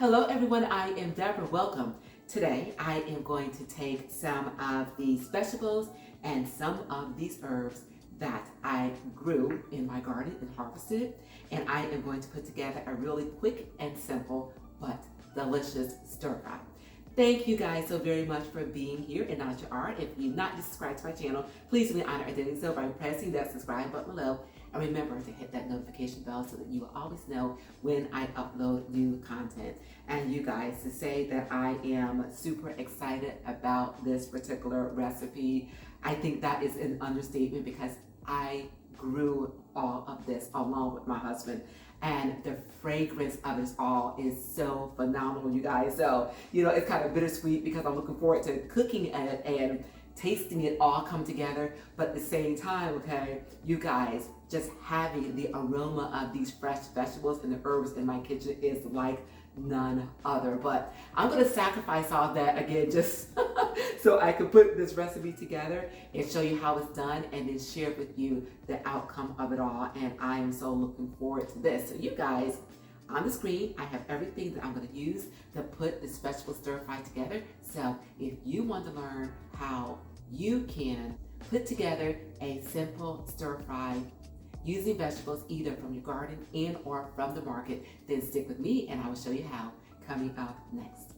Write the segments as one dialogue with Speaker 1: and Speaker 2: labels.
Speaker 1: Hello everyone, I am Deborah. Welcome. Today I am going to take some of these vegetables and some of these herbs that I grew in my garden and harvested, and I am going to put together a really quick and simple but delicious stir fry. Thank you guys so very much for being here, and now that you are, if you're not subscribed to my channel, please do me the honor of doing so by pressing that subscribe button below, and remember to hit that notification bell so that you will always know when I upload new content. And you guys, to say that I am super excited about this particular recipe, I think that is an understatement because I grew all of this along with my husband, and the fragrance of it all is so phenomenal, you guys. So, it's kind of bittersweet because I'm looking forward to cooking it and tasting it all come together. But at the same time, okay, you guys, just having the aroma of these fresh vegetables and the herbs in my kitchen is like none other. But I'm gonna sacrifice all that again just so I can put this recipe together and show you how it's done and then share with you the outcome of it all. And I am so looking forward to this. So you guys, on the screen, I have everything that I'm gonna use to put this vegetable stir fry together. So if you want to learn how you can put together a simple stir fry using vegetables either from your garden and or from the market, then stick with me and I will show you how coming up next.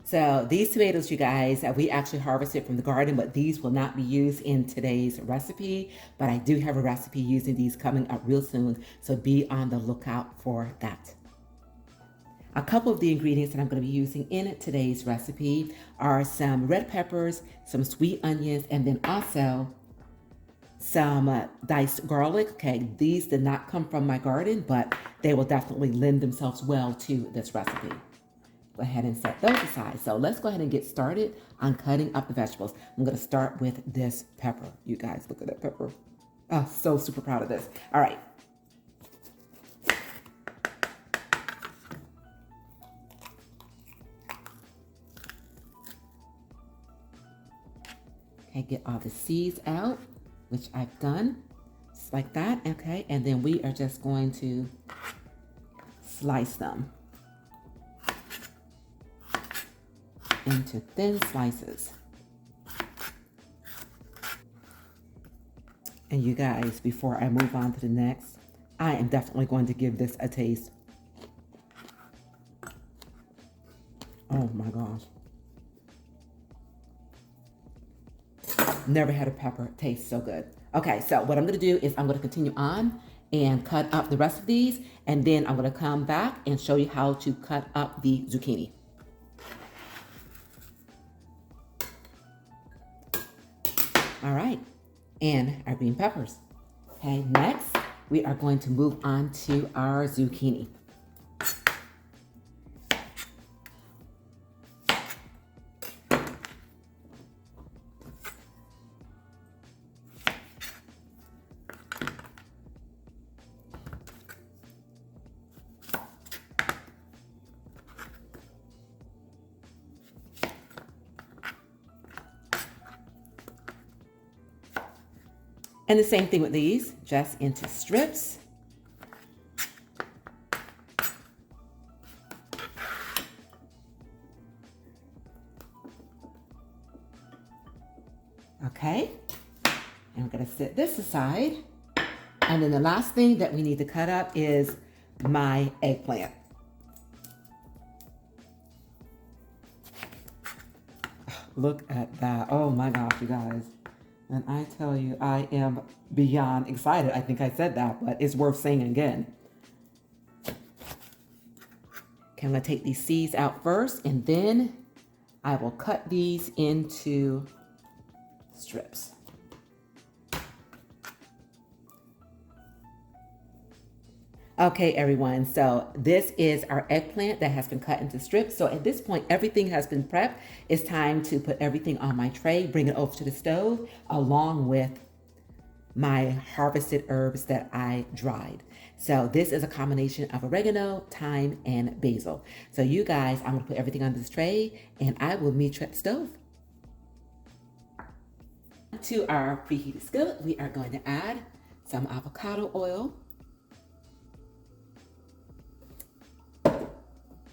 Speaker 1: So these tomatoes, you guys, we actually harvested from the garden, but these will not be used in today's recipe. But I do have a recipe using these coming up real soon, so be on the lookout for that. A couple of the ingredients that I'm going to be using in today's recipe are some red peppers, some sweet onions, and then also some diced garlic. Okay, these did not come from my garden, but they will definitely lend themselves well to this recipe. Go ahead and set those aside. So let's go ahead and get started on cutting up the vegetables. I'm going to start with this pepper. You guys, look at that pepper. Oh, so super proud of this. All right. Okay, get all the seeds out, which I've done, just like that. Okay, and then we are just going to slice them into thin slices. And you guys, before I move on to the next, I am definitely going to give this a taste. Oh my gosh. Never had a pepper taste so good. Okay, so what I'm gonna do is I'm gonna continue on and cut up the rest of these, and then I'm gonna come back and show you how to cut up the zucchini. All right, and our green peppers. Okay, next we are going to move on to our zucchini. And the same thing with these, just into strips. Okay, and we're gonna set this aside. And then the last thing that we need to cut up is my eggplant. Look at that, oh my gosh, you guys. And I tell you, I am beyond excited. I think I said that, but it's worth saying again. Okay, I'm gonna take these seeds out first, and then I will cut these into strips. Okay, everyone, so this is our eggplant that has been cut into strips. So at this point, everything has been prepped. It's time to put everything on my tray, bring it over to the stove, along with my harvested herbs that I dried. So this is a combination of oregano, thyme, and basil. So you guys, I'm gonna put everything on this tray, and I will meet you at the stove. To our preheated skillet, we are going to add some avocado oil,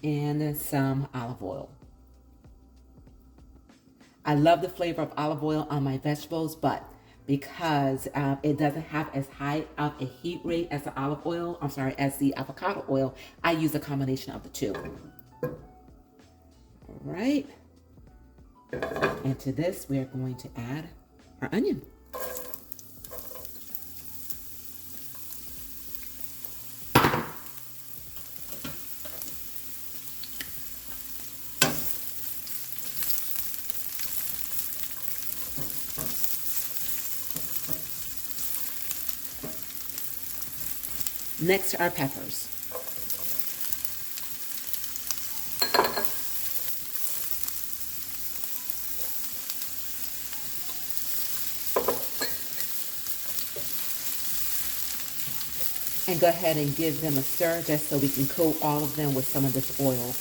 Speaker 1: and some olive oil. I love the flavor of olive oil on my vegetables, but because it doesn't have as high of a heat rate as the olive oil, as the avocado oil, I use a combination of the two. All right. And to this, we are going to add our onion. Next, our peppers. And go ahead and give them a stir just so we can coat all of them with some of this oil.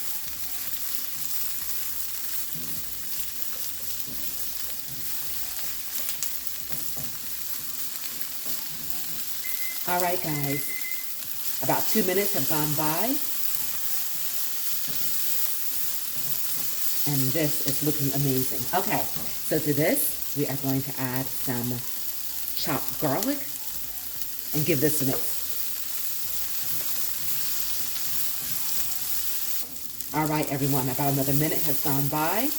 Speaker 1: All right, guys. About 2 minutes have gone by. And this is looking amazing. Okay, so to this, we are going to add some chopped garlic and give this a mix. All right, everyone, about another minute has gone by.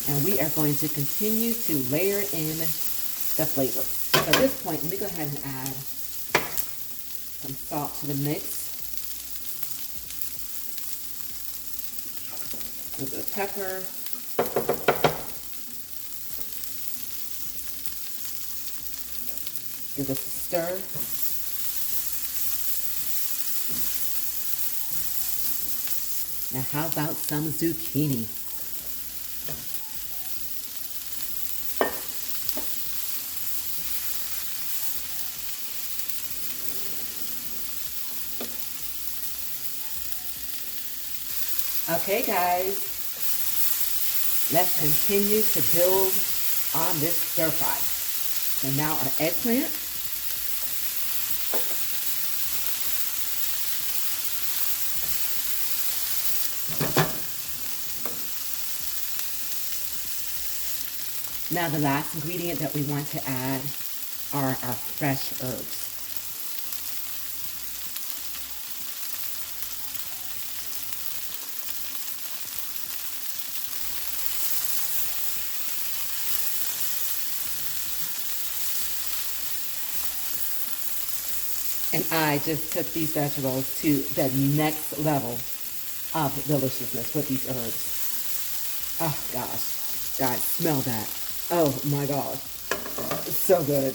Speaker 1: And we are going to continue to layer in the flavor. So at this point, let me go ahead and add some salt to the mix. A little bit of pepper. Give this a stir. Now how about some zucchini? Okay, guys, let's continue to build on this stir fry. So now our eggplant. Now the last ingredient that we want to add are our fresh herbs. And I just took these vegetables to the next level of deliciousness with these herbs. Oh gosh, God, smell that. Oh my God, it's so good.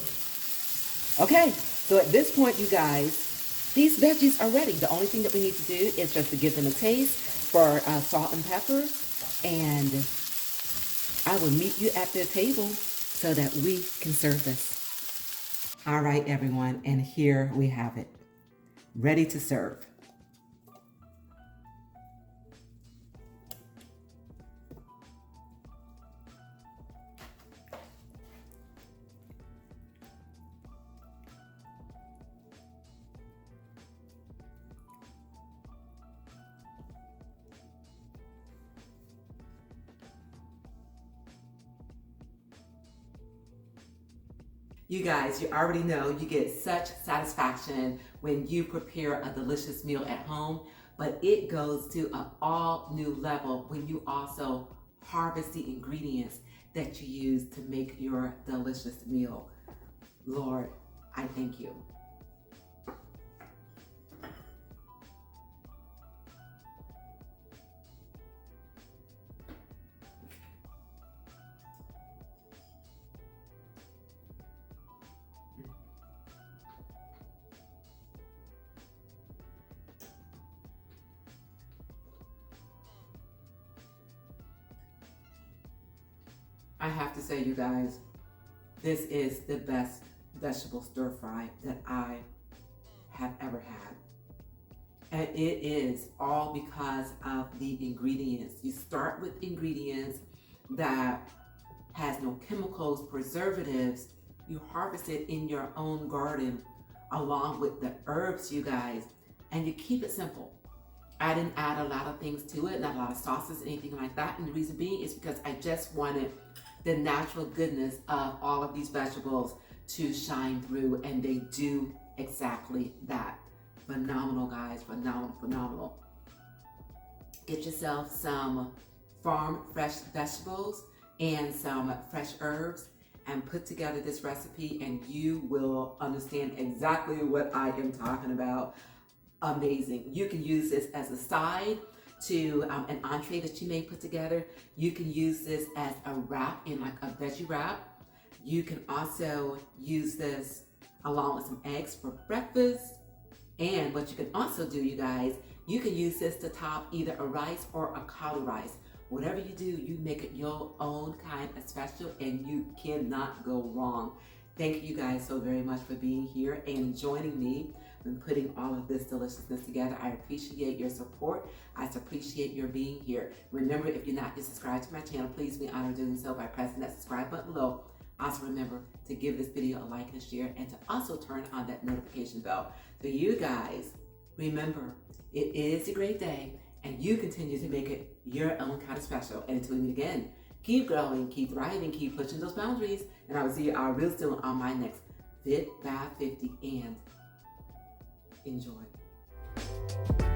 Speaker 1: Okay, so at this point, you guys, these veggies are ready. The only thing that we need to do is just to give them a taste for salt and pepper. And I will meet you at the table so that we can serve this. All right, everyone, and here we have it, ready to serve. You guys, you already know you get such satisfaction when you prepare a delicious meal at home, but it goes to an all new level when you also harvest the ingredients that you use to make your delicious meal. Lord, I thank you. I have to say, you guys, this is the best vegetable stir fry that I have ever had. And it is all because of the ingredients. You start with ingredients that has no chemicals, preservatives, you harvest it in your own garden along with the herbs, you guys, and you keep it simple. I didn't add a lot of things to it, not a lot of sauces, anything like that. And the reason being is because I just wanted the natural goodness of all of these vegetables to shine through, and they do exactly that. Phenomenal, guys, phenomenal, phenomenal. Get yourself some farm fresh vegetables and some fresh herbs and put together this recipe, and you will understand exactly what I am talking about. Amazing. You can use this as a side to an entree that you may put together. You can use this as a wrap in like a veggie wrap. You can also use this along with some eggs for breakfast. And what you can also do, you guys, you can use this to top either a rice or a cauli rice. Whatever you do, you make it your own kind of special, and you cannot go wrong. Thank you guys so very much for being here and joining me in putting all of this deliciousness together. I appreciate your support. I appreciate your being here. Remember, if you're not yet subscribed to my channel, please be honored doing so by pressing that subscribe button below. Also remember to give this video a like and a share, and to also turn on that notification bell. So you guys, remember, it is a great day, and you continue to make it your own kind of special. And until we meet again, keep growing, keep thriving, keep pushing those boundaries, and I will see you all real soon on my next Fit by 50, and enjoy.